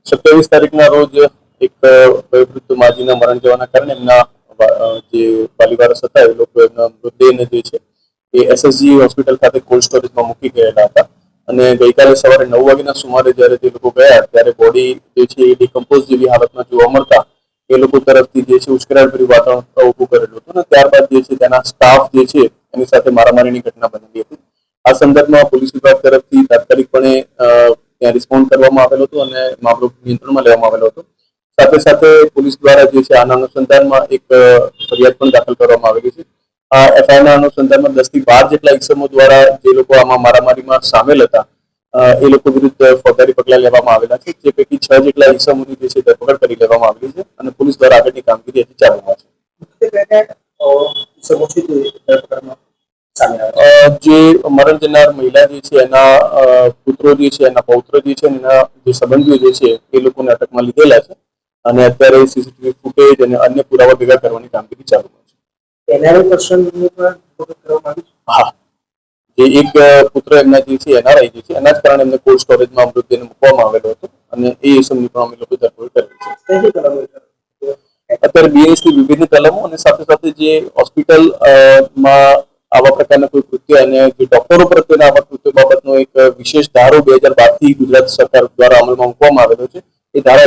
27 તારીખના રોજ એક વયોવૃદ્ધ માજીના મરણ જવાના કારણે એમના જે વાલી વારસ હતા એ લોકો એમના મૃતદેહને જે છે એ એસએસજી હોસ્પિટલ ખાતે કોલ્ડ સ્ટોરેજમાં મૂકી ગયેલા હતા અને ગઈકાલે સવારે 9 વાગ્યાના સુમારે જ્યારે તે લોકો ગયા ત્યારે બોડી જે છે એ ડિકમ્પોઝ જેવી હાલતમાં જોવા મળતા એ લોકો તરફથી જે છે ઉશ્કેરાટભર્યું વાતાવરણ ઊભું કરેલું હતું અને ત્યારબાદ જે છે તેના સ્ટાફ જે છે એની સાથે મારામારીની ઘટના બનેલી હતી. આ સંદર્ભમાં પોલીસ વિભાગ તરફથી તાત્કાલિકપણે ત્યાં રિસ્પોન્ડ કરવામાં આવેલો હતો અને મામલો નિયંત્રણમાં લેવામાં આવેલો હતો. સાથે સાથે પોલીસ દ્વારા જે છે આના અનુસંધાનમાં એક ફરિયાદ પણ દાખલ કરવામાં આવેલી છે. આ એફઆઈઆરના અનુસંધાનમાં 10 થી 12 જેટલા ઇસમો દ્વારા જે લોકો આમાં મારામારીમાં સામેલ હતા એ લોકો વિરુદ્ધ ફોજદારી પગલાં લેવામાં આવેલા છે. જે પૈકી 6 જેટલા ઇસમોની જે છે ધરપકડ કરી લેવામાં આવેલી છે અને પોલીસ દ્વારા આગળની કામગીરી હજી ચાલુમાં છે. જે મરણ જનાર મહિલા જે છે એના પુત્રો જે છે એના પૌત્ર જે છે એના જે સંબંધીઓ જે છે એ લોકોને અટકમાં લીધેલા છે અને અત્યારે સીસીટીવી ફૂટેજ અને અન્ય પુરાવા ભેગા કરવાની કામગીરી ચાલુમાં છે. હા, જે એક પુત્ર એમના જે છે એનઆરઆઈ જે છે એના જ કારણે એમને કોલ્ડ સ્ટોરેજમાં મૃતદેહને મૂકવામાં આવેલો હતો અને એ ઇસમની પણ અમે લોકો ધરપકડ કરેલી છે. અત્યારે બીએનએસની વિવિધ કલમો અને સાથે સાથે જે હોસ્પિટલમાં આવા પ્રકારના કોઈ કૃત્ય અને જે ડોક્ટરો પ્રત્યેના આવા કૃત્ય બાબતનો એક વિશેષ ધારો 2012 થી ગુજરાત સરકાર દ્વારા અમલમાં મૂકવામાં આવેલો છે. એ ધારા